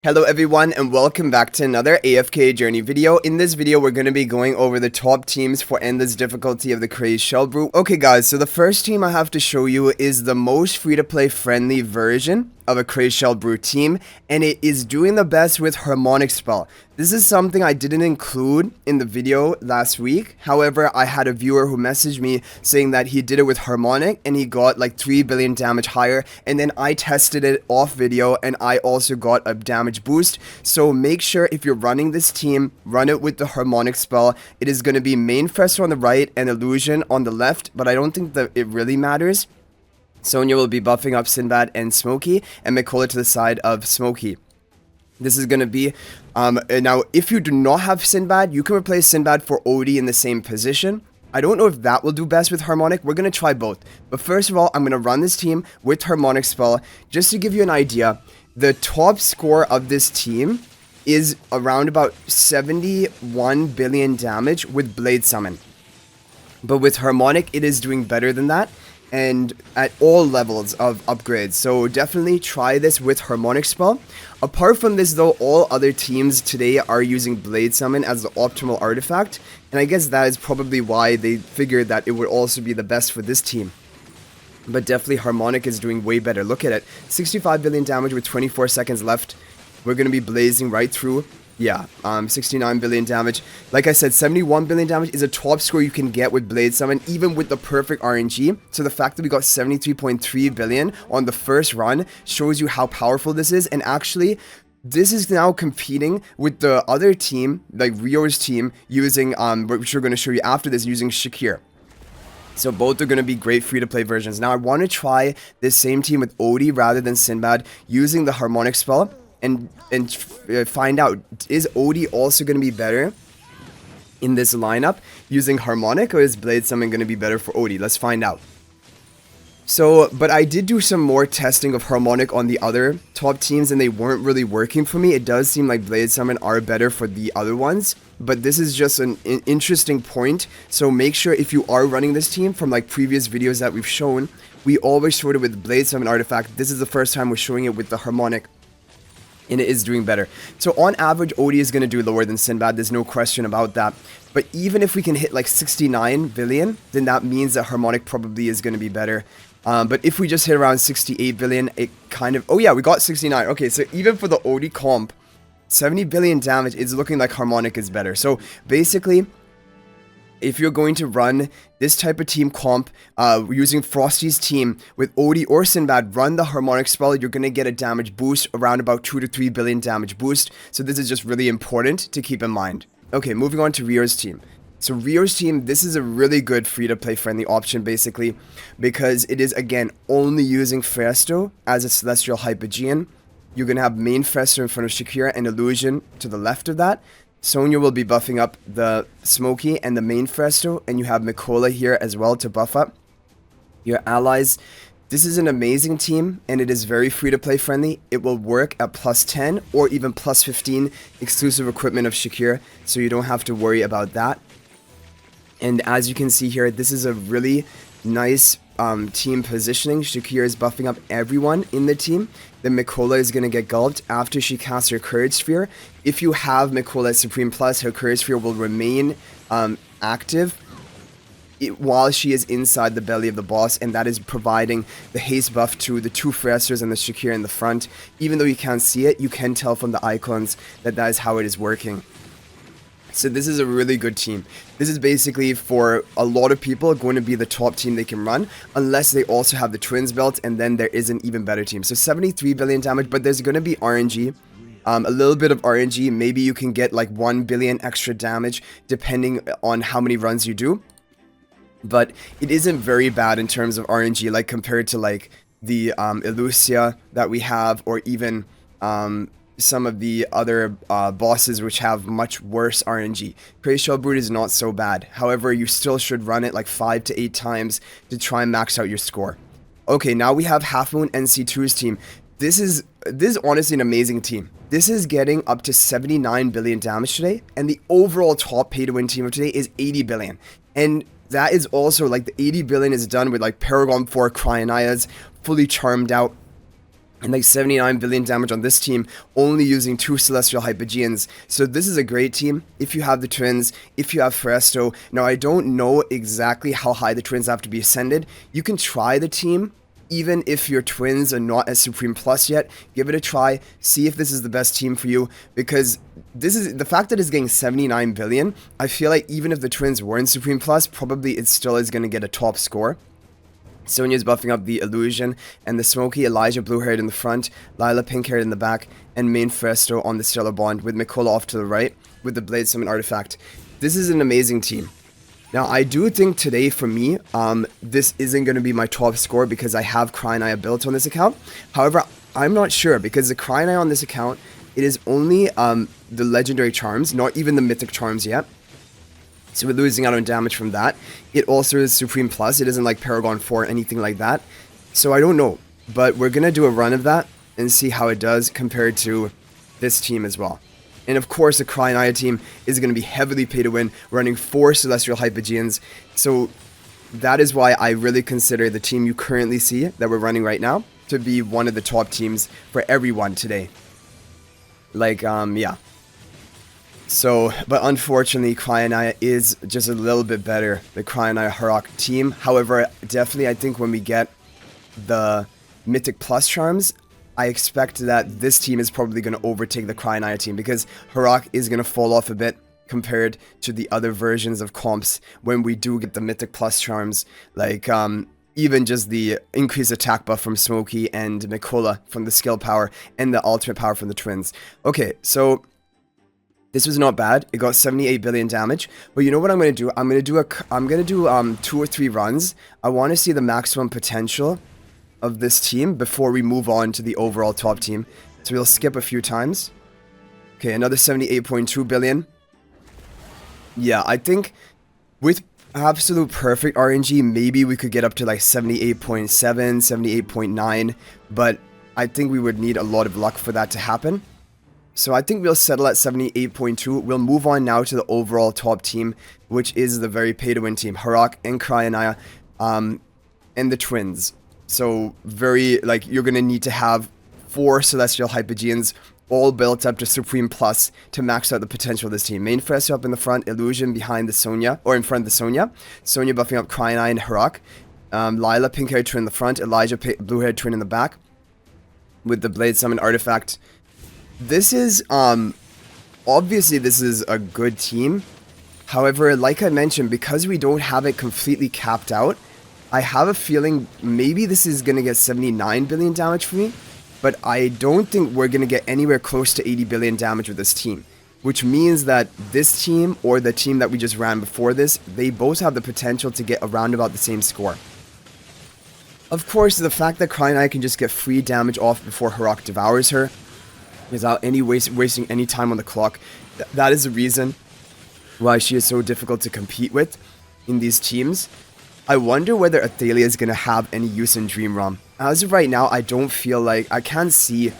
Hello everyone and welcome back to another AFK journey video. In this video we're going to be going over the top teams for endless difficulty of the Crazed Shellbrute. Okay guys, so the first team I have to show you is the most free to play friendly version of a Crazed Shellbrute team, and it is doing the best with Harmonic spell. This is something I didn't include in the video last week. However, I had a viewer who messaged me saying that he did it with Harmonic and he got like 3 billion damage higher, and then I tested it off video and I also got a damage boost. So make sure if you're running this team, run it with the Harmonic spell. It is going to be main Frosty on the right and Illusion on the left, but I don't think that it really matters. Sonya will be buffing up Sinbad and Smokey, and Mikola to the side of Smokey. This is going to be, now if you do not have Sinbad, you can replace Sinbad for Odie in the same position. I don't know if that will do best with Harmonic. We're going to try both. But first of all, I'm going to run this team with Harmonic spell. Just to give you an idea, the top score of this team is around about 71 billion damage with Blade Summon. But with Harmonic, it is doing better than that, and at all levels of upgrades. So definitely try this with Harmonic spell. Apart from this though, all other teams today are using Blade Summon as the optimal artifact, and I guess that is probably why they figured that it would also be the best for this team. But definitely Harmonic is doing way better. Look at it, 65 billion damage with 24 seconds left. We're going to be blazing right through. Yeah, 69 billion damage. Like I said, 71 billion damage is a top score you can get with Blade Summon, even with the perfect RNG. So the fact that we got 73.3 billion on the first run shows you how powerful this is. And actually, this is now competing with the other team, like Rio's team, using, which we're going to show you after this, using Shakir. So both are going to be great free-to-play versions. Now I want to try this same team with Odie rather than Sinbad, using the Harmonic spell. And find out, is Odie also going to be better in this lineup using Harmonic, or is Blade Summon going to be better for Odie? Let's find out. So, but I did do some more testing of Harmonic on the other top teams, and they weren't really working for me. It does seem like Blade Summon are better for the other ones, but this is just an interesting point. So make sure if you are running this team from like previous videos that we've shown, we always showed it with Blade Summon artifact. This is the first time we're showing it with the Harmonic, and it is doing better. So on average, Odie is going to do lower than Sinbad. There's no question about that. But even if we can hit like 69 billion, then that means that Harmonic probably is going to be better. But if we just hit around 68 billion, it kind of... Oh yeah, we got 69. Okay, so even for the Odie comp, 70 billion damage is looking like Harmonic is better. So basically, if you're going to run this type of team comp using Frosty's team with Odie or Sinbad, run the Harmonic spell. You're going to get a damage boost around about 2 to 3 billion damage boost. So this is just really important to keep in mind. Okay, moving on to Rio's team. So Rio's team, this is a really good free-to-play friendly option basically, because it is again only using Festo as a Celestial Hypogean. You're going to have main Festo in front of Shakir and Illusion to the left of that. Sonya will be buffing up the Smokey and the main Festo, and you have Mikola here as well to buff up your allies. This is an amazing team, and it is very free-to-play friendly. It will work at plus 10 or even plus 15 exclusive equipment of Shakir, so you don't have to worry about that. And as you can see here, this is a really nice team positioning. Shakir is buffing up everyone in the team. Then Mikola is going to get gulped after she casts her Courage Sphere. If you have Mikola Supreme Plus, her Courage Sphere will remain active while she is inside the belly of the boss, and that is providing the haste buff to the two Fresters and the Shakir in the front. Even though you can't see it, you can tell from the icons that that is how it is working. So this is a really good team. This is basically, for a lot of people, going to be the top team they can run, unless they also have the Twins belt, and then there is an even better team. So 73 billion damage, but there's going to be RNG. A little bit of RNG, maybe you can get like 1 billion extra damage, depending on how many runs you do. But it isn't very bad in terms of RNG, like compared to like the Elusia that we have, or even some of the other bosses which have much worse RNG. Crazed Shellbrute is not so bad. However, you still should run it like 5 to 8 times to try and max out your score. Okay, now we have Half Moon NC2's team. This is honestly an amazing team. This is getting up to 79 billion damage today, and the overall top pay-to-win team of today is 80 billion. And that is also, like, the 80 billion is done with, like, Paragon 4 Cryonias, fully charmed out. and like 79 billion damage on this team, only using 2 Celestial Hypogeans. So this is a great team if you have the twins, if you have Presto. Now I don't know exactly how high the twins have to be ascended. You can try the team, even if your twins are not at Supreme Plus yet. Give it a try, see if this is the best team for you, because this is the fact that it's getting 79 billion. I feel like even if the twins weren't Supreme Plus, probably it still is going to get a top score. Sonya's buffing up the Illusion, and the Smoky, Elijah blue-haired in the front, Lila pink-haired in the back, and main Presto on the Stellar Bond, with Mikola off to the right, with the Blade Summon Artifact. This is an amazing team. Now, I do think today, for me, this isn't going to be my top score, because I have Cryonaya built on this account. However, I'm not sure, because the Cryonaya on this account, it is only the Legendary Charms, not even the Mythic Charms yet. So we're losing out on damage from that. It also is Supreme Plus. It isn't like Paragon 4 or anything like that. So I don't know. But we're going to do a run of that and see how it does compared to this team as well. And of course, the Cryonaya team is going to be heavily pay to win, running 4 Celestial Hypogeans. So that is why I really consider the team you currently see that we're running right now to be one of the top teams for everyone today. Like, yeah. So, but unfortunately, Cryonaya is just a little bit better, the Cryonaya Harmonic team. However, definitely, I think when we get the Mythic Plus Charms, I expect that this team is probably going to overtake the Cryonaya team, because Harmonic is going to fall off a bit compared to the other versions of comps when we do get the Mythic Plus Charms, like even just the increased attack buff from Smokey and Mikola from the skill power and the ultimate power from the twins. Okay, so this was not bad. It got 78 billion damage. But you know what I'm going to do? I'm going to do 2 or 3 runs. I want to see the maximum potential of this team before we move on to the overall top team. So we'll skip a few times. Okay, another 78.2 billion. Yeah, I think with absolute perfect RNG, maybe we could get up to like 78.7, 78.9. But I think we would need a lot of luck for that to happen. So I think we'll settle at 78.2. We'll move on now to the overall top team, which is the very pay-to-win team. Harmonic and Cryonaya, and the twins. So very, like, you're going to need to have 4 Celestial Hypogeans all built up to Supreme Plus to max out the potential of this team. Main Presto up in the front, Illusion behind the Sonya, or in front of the Sonya. Sonya buffing up Cryonaya and Harmonic. Lila, pink-haired twin in the front, Elijah, blue-haired twin in the back, with the Blade Summon Artifact. This is, obviously this is a good team. However, like I mentioned, because we don't have it completely capped out, I have a feeling maybe this is going to get 79 billion damage for me, but I don't think we're going to get anywhere close to 80 billion damage with this team, which means that this team or the team that we just ran before this, they both have the potential to get around about the same score. Of course, the fact that Cryonaya can just get free damage off before Harmonic devours her, without any wasting any time on the clock. That is the reason why she is so difficult to compete with in these teams. I wonder whether Athalia is going to have any use in Dream Realm. As of right now, I don't feel like... I can't see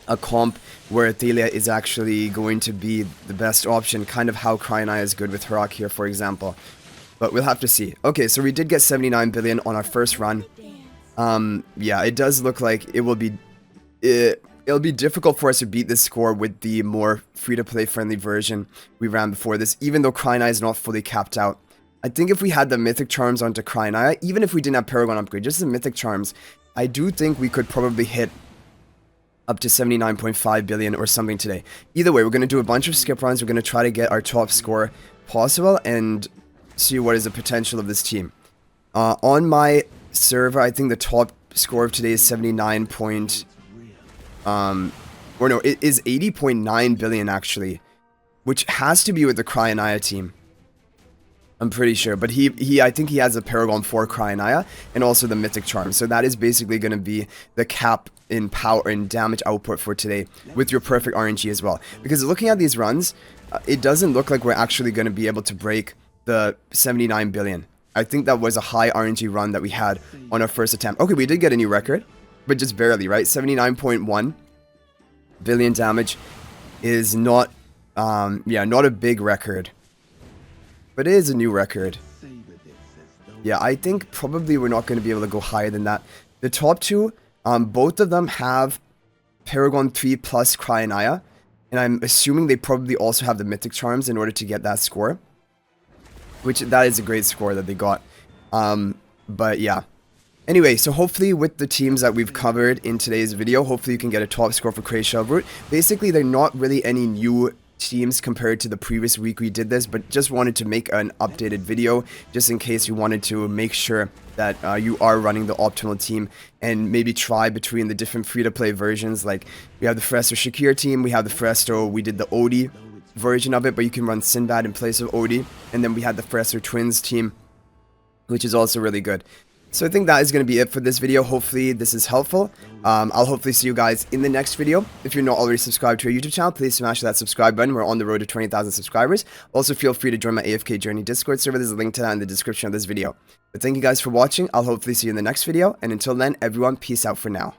a comp where Athalia is actually going to be the best option. Kind of how Cryonaya is good with Harmonic here, for example. But we'll have to see. Okay, so we did get 79 billion on our first run. Yeah, it does look like it will be... It'll be difficult for us to beat this score with the more free-to-play friendly version we ran before this, even though Cryonaya is not fully capped out. I think if we had the Mythic Charms onto Cryonaya, even if we didn't have Paragon Upgrade, just the Mythic Charms, I do think we could probably hit up to 79.5 billion or something today. Either way, we're going to do a bunch of skip runs. We're going to try to get our top score possible and see what is the potential of this team. On my server, I think the top score of today is 79. Or no, it is 80.9 billion actually, which has to be with the Cryonaya team. I'm pretty sure, but I think he has a Paragon 4 Cryonaya and also the Mythic Charm. So that is basically going to be the cap in power and damage output for today with your perfect RNG as well. Because looking at these runs, it doesn't look like we're actually going to be able to break the 79 billion. I think that was a high RNG run that we had on our first attempt. Okay, we did get a new record, but just barely, right? 79.1 billion damage is not, yeah, not a big record. But it is a new record. Yeah, I think probably we're not going to be able to go higher than that. The top two, Both of them have Paragon 3 plus Cryonaya, and I'm assuming they probably also have the Mythic Charms in order to get that score, which that is a great score that they got. But yeah. Anyway, so hopefully with the teams that we've covered in today's video, hopefully you can get a top score for Crazed Shellbrute. Basically, they're not really any new teams compared to the previous week we did this, but just wanted to make an updated video just in case you wanted to make sure that you are running the optimal team and maybe try between the different free-to-play versions. Like we have the Frosty Shakir team, we have the Frosty, we did the Odie version of it, but you can run Sinbad in place of Odie, and then we had the Frosty Twins team, which is also really good. So I think that is going to be it for this video. Hopefully this is helpful. I'll hopefully see you guys in the next video. If you're not already subscribed to our YouTube channel, please smash that subscribe button. We're on the road to 20,000 subscribers. Also, feel free to join my AFK Journey Discord server. There's a link to that in the description of this video. But thank you guys for watching. I'll hopefully see you in the next video. And until then, everyone, peace out for now.